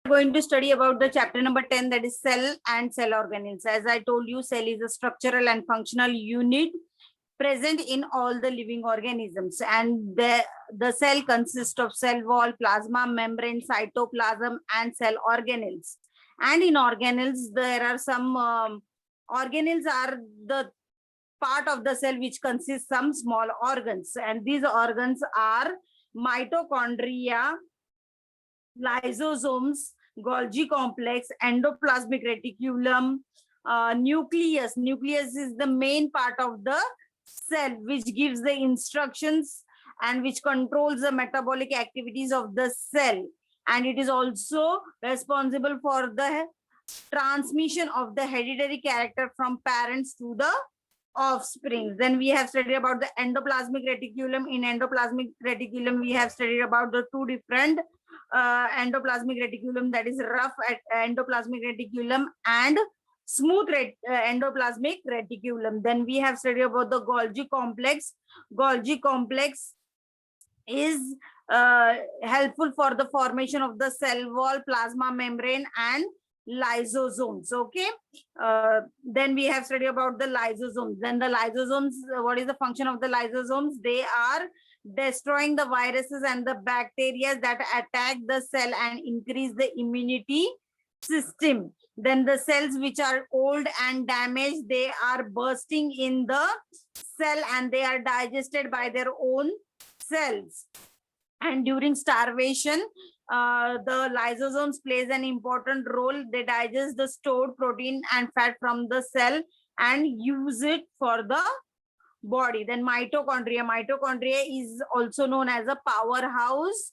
going to study about the chapter number 10, that is cell and cell organelles. As I told you, cell is a structural and functional unit present in all the living organisms, and the cell consists of cell wall, plasma membrane, cytoplasm, and cell organelles. And in organelles, there are some organelles are the part of the cell which consists some small organs, and these organs are mitochondria, lysosomes, Golgi complex, endoplasmic reticulum, nucleus. Nucleus is the main part of the cell which gives the instructions and which controls the metabolic activities of the cell, and it is also responsible for the transmission of the hereditary character from parents to the offspring. Then we have studied about the endoplasmic reticulum. In endoplasmic reticulum, we have studied about the two different endoplasmic reticulum, that is rough endoplasmic reticulum and smooth endoplasmic reticulum. Then we have studied about the Golgi complex. Golgi complex is helpful for the formation of the cell wall, plasma membrane, and lysosomes. Okay. Then we have studied about the lysosomes. Then the lysosomes, what is the function of the lysosomes? They are destroying the viruses and the bacteria that attack the cell and increase the immunity system. Then the cells which are old and damaged, they are bursting in the cell and they are digested by their own cells. And during starvation, the lysosomes plays an important role. They digest the stored protein and fat from the cell and use it for the body. Then mitochondria. Mitochondria is also known as a powerhouse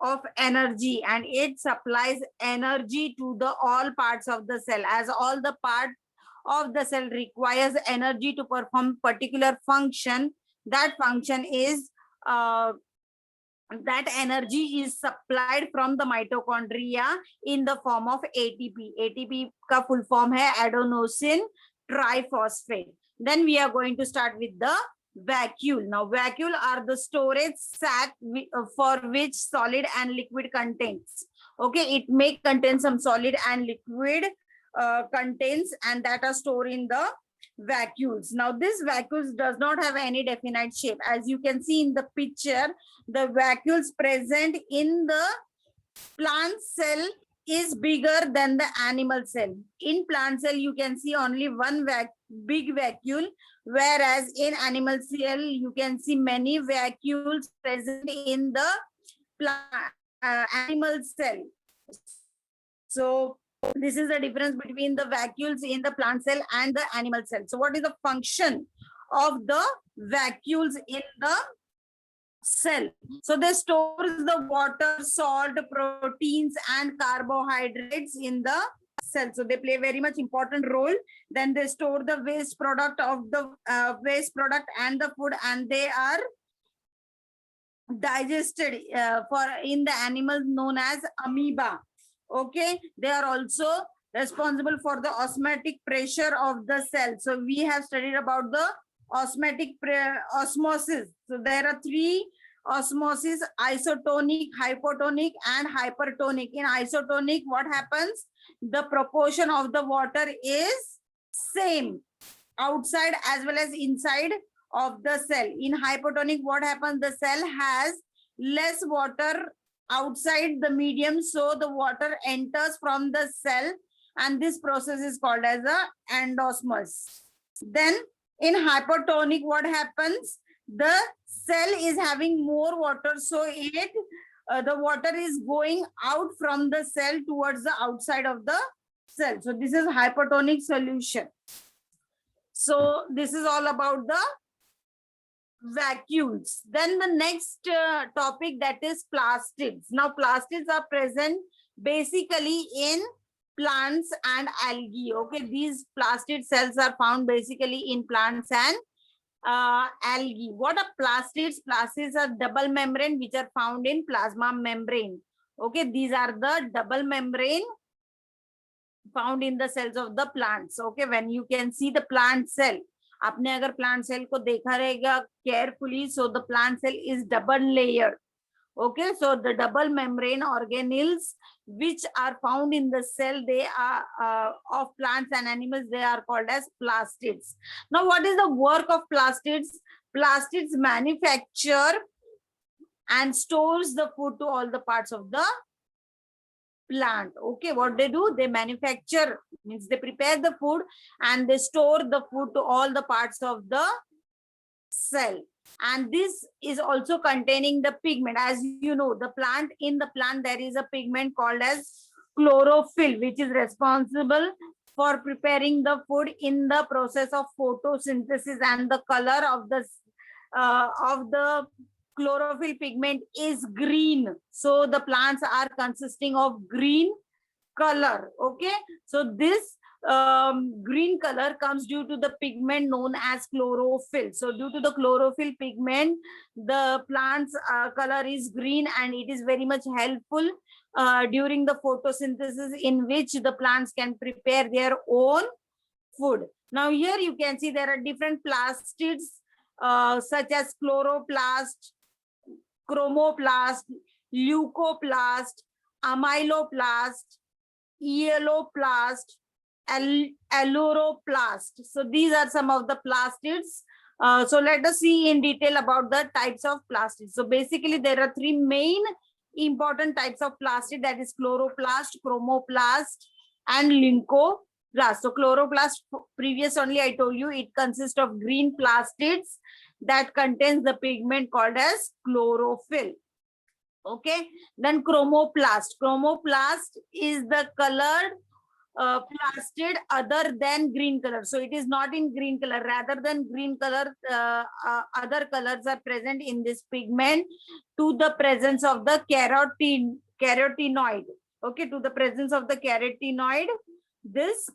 of energy, and it supplies energy to the all parts of the cell. As all the part of the cell requires energy to perform particular function, that function is that energy is supplied from the mitochondria in the form of ATP. ATP का full form है adenosine triphosphate. Then we are going to start with the vacuole. Now, vacuole are the storage sac for which solid and liquid contains. Okay, it may contain some solid and liquid contents, and that are stored in the vacuoles. Now, this vacuoles does not have any definite shape. As you can see in the picture, the vacuoles present in the plant cell is bigger than the animal cell. In plant cell, you can see only one big vacuole, whereas in animal cell, you can see many vacuoles present in the animal cell. So this is the difference between the vacuoles in the plant cell and the animal cell. So what is the function of the vacuoles in the cell? So they store the water, salt, proteins, and carbohydrates in the cell. So they play very much important role. Then they store the waste product of the waste product and the food, and they are digested in the animals known as amoeba. Okay, they are also responsible for the osmotic pressure of the cell. So we have studied about the osmosis. So there are three osmosis: isotonic, hypotonic, and hypertonic. In isotonic, what happens? The proportion of the water is same outside as well as inside of the cell. In hypotonic, what happens? The cell has less water outside the medium, so the water enters from the cell, and this process is called as a endosmos. Then in hypertonic, what happens? The cell is having more water, so it the water is going out from the cell towards the outside of the cell. So this is hypertonic solution. So this is all about the vacuoles. Then the next topic, that is plastids. Now, plastids are present basically in plants and algae. Okay, these plastid cells are found basically in plants and algae. What are plastids? Plastids are double membrane which are found in plasma membrane. Okay, these are the double membrane found in the cells of the plants. Okay, when you can see the plant cell, आपने अगर plant cell को देखा रहेगा carefully, so the plant cell is double layer. Okay, so the double membrane organelles which are found in the cell, they are of plants and animals, they are called as plastids. Now, what is the work of plastids? Plastids manufacture and stores the food to all the parts of the plant. Okay, what they do, they manufacture, means they prepare the food and they store the food to all the parts of the cell. And this is also containing the pigment. As you know, the plant, in the plant there is a pigment called as chlorophyll, which is responsible for preparing the food in the process of photosynthesis, and the color of the chlorophyll pigment is green. So the plants are consisting of green color. Okay, so this green color comes due to the pigment known as chlorophyll. So due to the chlorophyll pigment, the plant's color is green, and it is very much helpful during the photosynthesis, in which the plants can prepare their own food. Now here you can see there are different plastids such as chloroplast, chromoplast, leucoplast, amyloplast, eloplast, alluroplast. So these are some of the plastids. So let us see in detail about the types of plastids. So basically there are three main important types of plastid, that is chloroplast, chromoplast, and leucoplast. So chloroplast, previous only I told you, it consists of green plastids that contains the pigment called as chlorophyll. Okay, then chromoplast. Chromoplast is the colored plastid other than green color. So it is not in green color. Rather than green color, other colors are present in this pigment to the presence of the carotenoid. Okay, to the presence of the carotenoid, this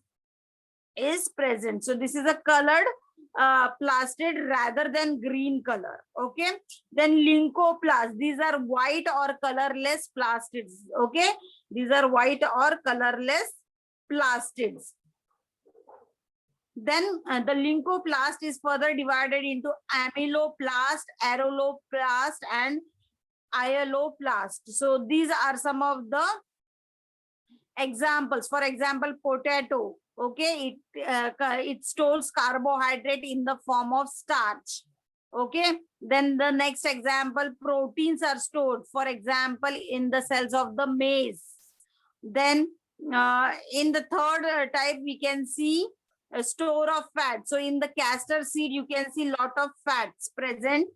is present. So this is a colored plastid rather than green color. Okay, then leucoplast, these are white or colorless plastids. Okay, these are white or colorless plastids. Then the leucoplast is further divided into amyloplast, areoplast, and ieloplast. So these are some of the examples. For example, potato. Okay, it stores carbohydrate in the form of starch. Okay, then the next example, proteins are stored, for example, in the cells of the maize. Then in the third type, we can see a store of fat. So in the castor seed, you can see lot of fats present.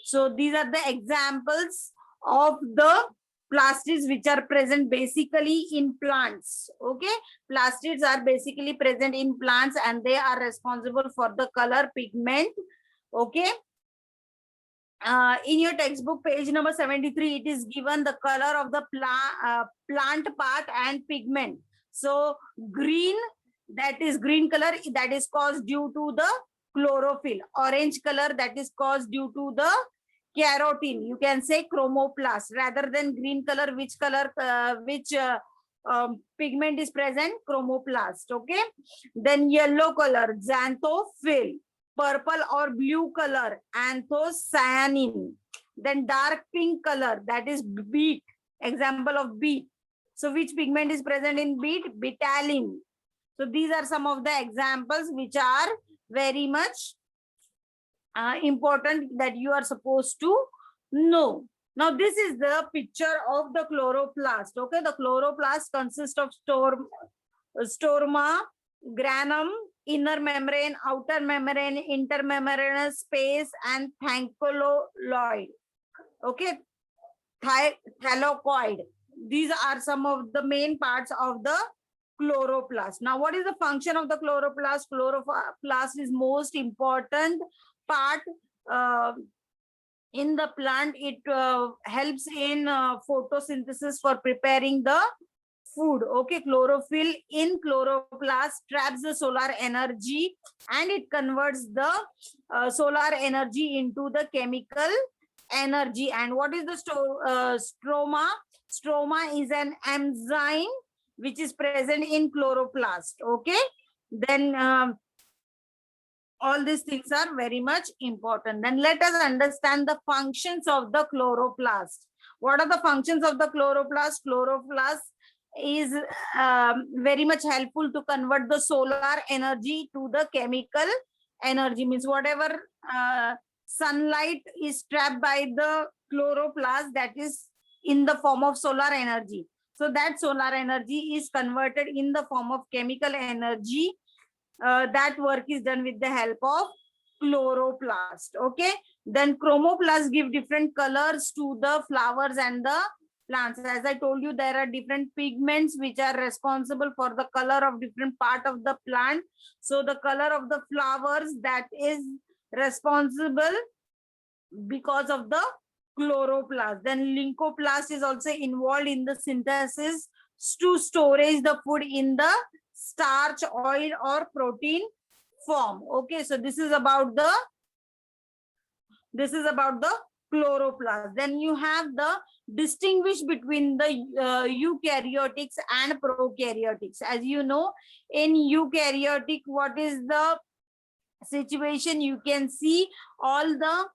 So these are the examples of the plastids which are present basically in plants. Okay, plastids are basically present in plants, and they are responsible for the color pigment. Okay, in your textbook page number 73, it is given the color of the plant part and pigment. So green, that is green color, that is caused due to the chlorophyll. Orange color, that is caused due to the carotene. You can say chromoplast. Rather than green color, which color, pigment is present? Chromoplast. Okay, then yellow color, xanthophyll. Purple or blue color, anthocyanin. Then dark pink color, that is beet. Example of beet. So which pigment is present in beet? Betalain. So these are some of the examples which are very much important that you are supposed to know. Now this is the picture of the chloroplast. Okay, the chloroplast consists of stroma, granum, inner membrane, outer membrane, intermembranous space, and thylakoid. Okay, thylakoid. These are some of the main parts of the chloroplast. Now, what is the function of the chloroplast? Chloroplast is most important part in the plant. It helps in photosynthesis for preparing the food. Okay, chlorophyll in chloroplast traps the solar energy, and it converts the solar energy into the chemical energy. And what is the stroma? Stroma is an enzyme which is present in chloroplast. Okay, then all these things are very much important. Then let us understand the functions of the chloroplast. What are the functions of the chloroplast? Chloroplast is very much helpful to convert the solar energy to the chemical energy. Means whatever sunlight is trapped by the chloroplast, that is in the form of solar energy. So that solar energy is converted in the form of chemical energy. That work is done with the help of chloroplast. Okay. Then chromoplast give different colors to the flowers and the plants. As I told you, there are different pigments which are responsible for the color of different part of the plant. So the color of the flowers, that is responsible because of the chloroplast. Then leucoplast is also involved in the synthesis to storage the food in the starch, oil, or protein form. Okay, so this is about the chloroplast. Then you have the distinguish between the eukaryotics and prokaryotics. As you know, in eukaryotic, what is the situation? You can see all the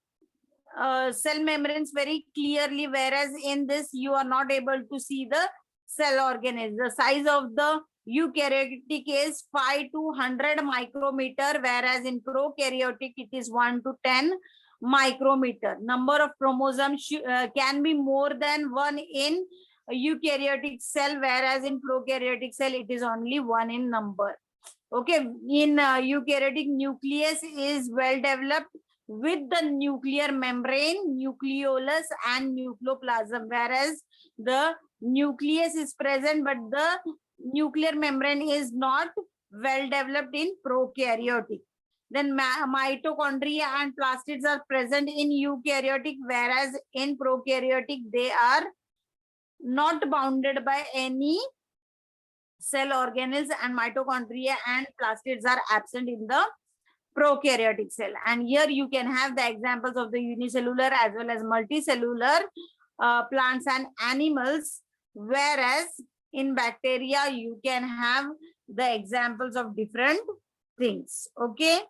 cell membranes very clearly, whereas in this you are not able to see the cell organelles. The size of the eukaryotic is 5 to 100 micrometer, whereas in prokaryotic it is 1 to 10 micrometer. Number of chromosomes can be more than one in eukaryotic cell, whereas in prokaryotic cell it is only one in number. Okay, in eukaryotic, nucleus is well developed with the nuclear membrane, nucleolus, and nucleoplasm, whereas the nucleus is present but the nuclear membrane is not well developed in prokaryotic. Then mitochondria and plastids are present in eukaryotic, whereas in prokaryotic they are not bounded by any cell organelles, and mitochondria and plastids are absent in the prokaryotic cell. And here you can have the examples of the unicellular as well as multicellular plants and animals, whereas in bacteria you can have the examples of different things. Okay.